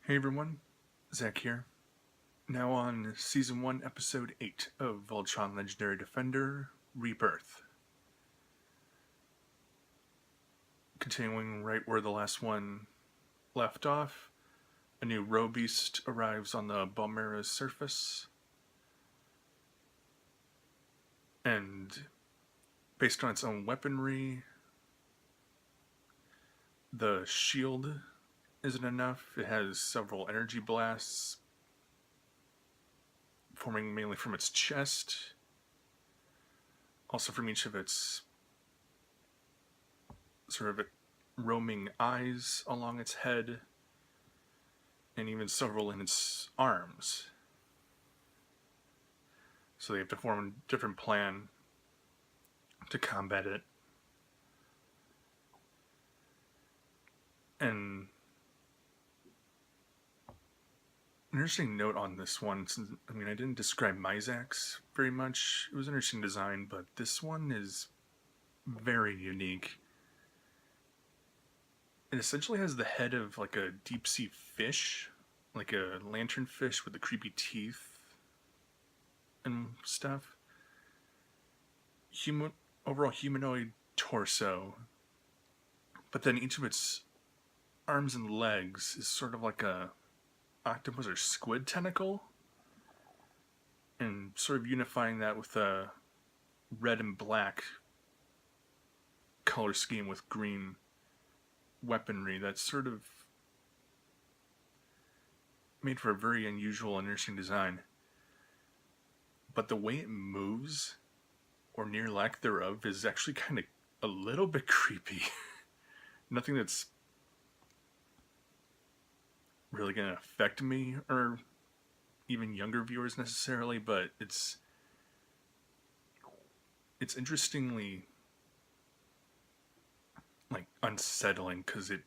Hey everyone, Zach here. Now on Season 1, Episode 8 of Voltron Legendary Defender, Rebirth. Continuing right where the last one left off, a new Robeast arrives on the Balmera's surface. And based on its own weaponry, the shield isn't enough. It has several energy blasts forming mainly from its chest, also from each of its sort of roaming eyes along its head, and even several in its arms. So they have to form a different plan to combat it. And an interesting note on this one, since I didn't describe Myzax very much. It was an interesting design, but this one is very unique. It essentially has the head of like a deep sea fish, like a lanternfish with the creepy teeth and stuff. Overall humanoid torso, but then each of its arms and legs is sort of like a octopus or squid tentacle, and sort of unifying that with a red and black color scheme with green weaponry. That's sort of made for a very unusual and interesting design. But the way it moves, or near lack thereof, is actually kind of a little bit creepy. Nothing that's really going to affect me or even younger viewers necessarily, but it's interestingly like unsettling because it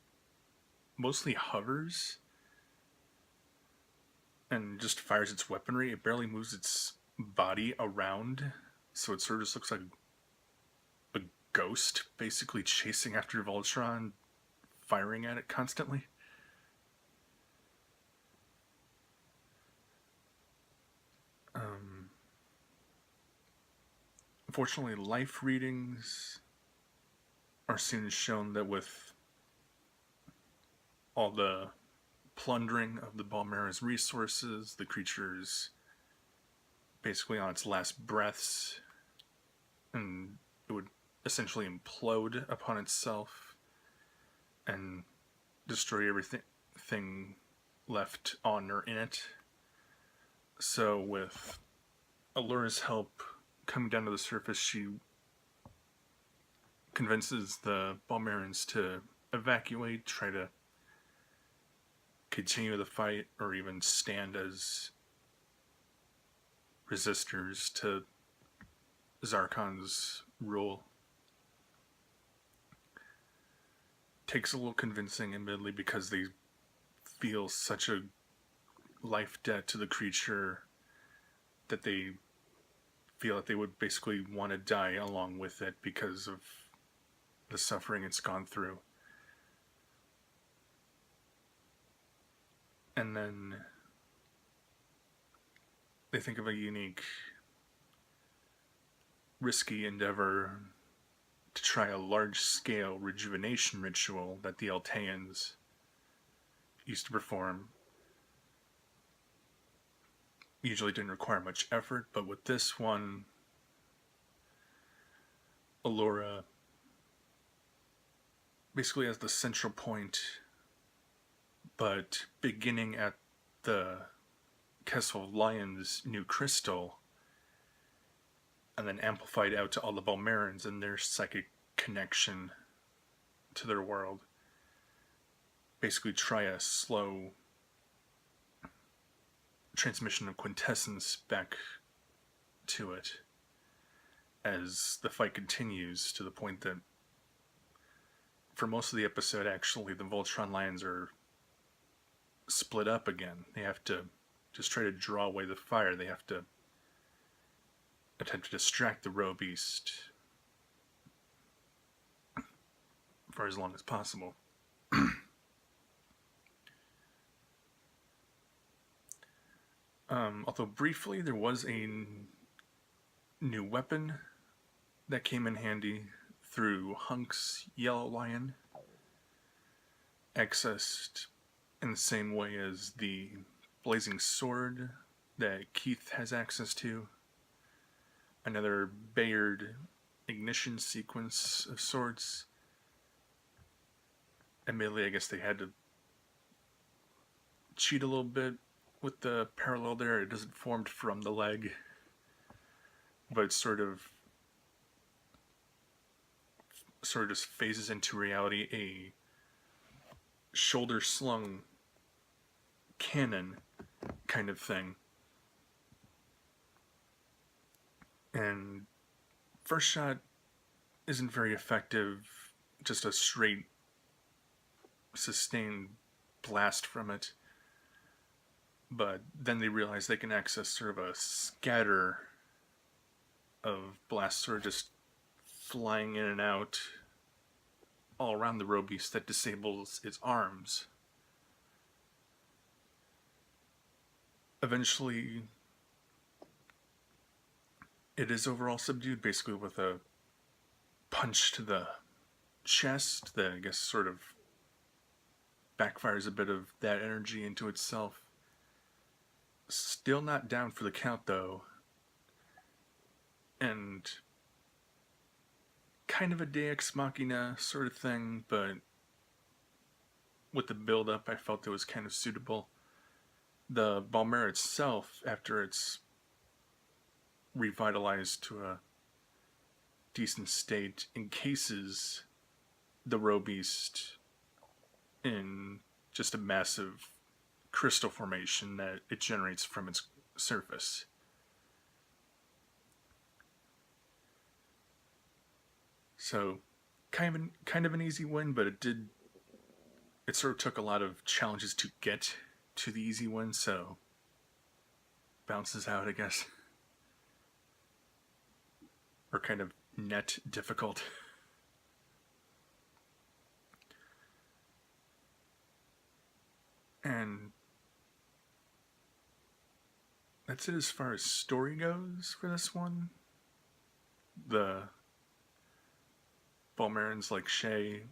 mostly hovers and just fires its weaponry. It barely moves its body around, so it sort of just looks like a ghost basically chasing after Voltron, firing at it constantly. Unfortunately, life readings are soon shown that with all the plundering of the Balmera's resources, the creature's basically on its last breaths, and it would essentially implode upon itself and destroy everything left on or in it. So with Allura's help coming down to the surface, she convinces the Balmerans to evacuate, try to continue the fight, or even stand as resistors to Zarkon's rule. Takes a little convincing, admittedly, because they feel such a life debt to the creature that they feel that they would basically want to die along with it because of the suffering it's gone through. And then they think of a unique, risky endeavor to try a large-scale rejuvenation ritual that the Alteans used to perform. Usually didn't require much effort, but with this one, Allura basically has the central point, but beginning at the Castle of Lion's new crystal, and then amplified out to all the Balmerans and their psychic connection to their world. Basically try a slow transmission of quintessence back to it as the fight continues, to the point that for most of the episode, actually, the Voltron Lions are split up again. They have to just try to draw away the fire. They have to attempt to distract the Robeast for as long as possible. Although briefly there was a new weapon that came in handy through Hunk's Yellow Lion, accessed in the same way as the Blazing Sword that Keith has access to. Another Bayard ignition sequence of sorts. Admittedly, I guess they had to cheat a little bit with the parallel there. It doesn't form from the leg, but it sort of just phases into reality a shoulder slung cannon kind of thing. And first shot isn't very effective, just a straight sustained blast from it. But then they realize they can access sort of a scatter of blasts sort of just flying in and out all around the Robeast that disables its arms. Eventually, it is overall subdued, basically with a punch to the chest that I guess sort of backfires a bit of that energy into itself. Still not down for the count, though. And kind of a Deus Ex Machina sort of thing, but with the build-up, I felt it was kind of suitable. The Balmera itself, after it's revitalized to a decent state, encases the Robeast in just a massive crystal formation that it generates from its surface. So, kind of an easy win, but it sort of took a lot of challenges to get to the easy win, so bounces out, I guess. Or kind of net difficult. And that's it as far as story goes for this one. The Balmerans, like Shay,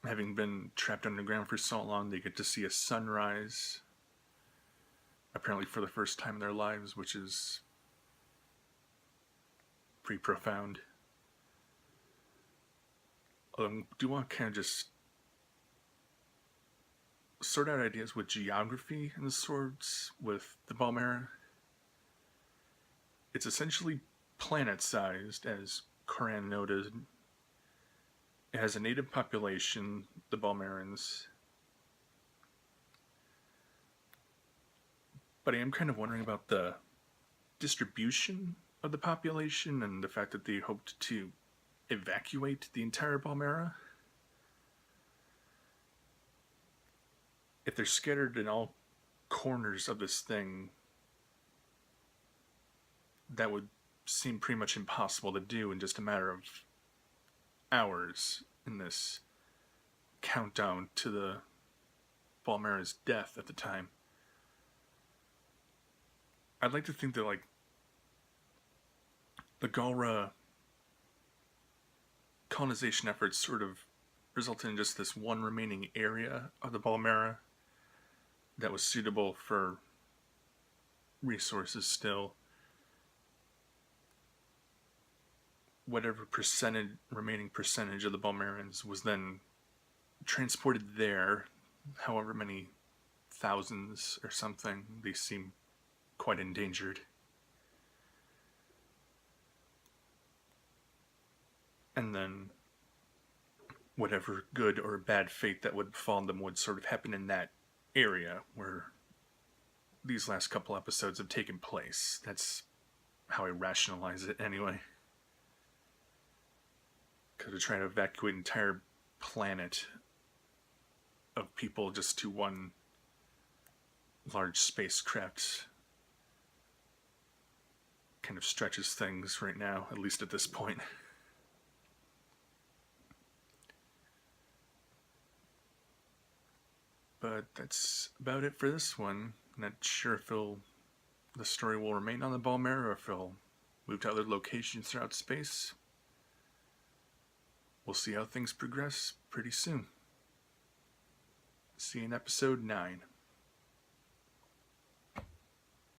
having been trapped underground for so long, they get to see a sunrise, apparently for the first time in their lives, which is pretty profound. Do you want to kind of just sort out ideas with geography in the swords with the Balmera? It's essentially planet-sized, as Coran noted. It has a native population, the Balmerans. But I am kind of wondering about the distribution of the population and the fact that they hoped to evacuate the entire Balmera. If they're scattered in all corners of this thing, that would seem pretty much impossible to do in just a matter of hours in this countdown to the Balmera's death at the time. I'd like to think that, like, the Galra colonization efforts sort of resulted in just this one remaining area of the Balmera that was suitable for resources still. Whatever remaining percentage of the Balmerans was then transported there, however many thousands or something. They seem quite endangered. And then whatever good or bad fate that would befall them would sort of happen in that area where these last couple episodes have taken place. That's how I rationalize it anyway. Because to try to evacuate an entire planet of people just to one large spacecraft kind of stretches things right now, at least at this point. But that's about it for this one. Not sure if it'll the story will remain on the Balmera or if it'll move to other locations throughout space. We'll see how things progress pretty soon. See you in episode 9.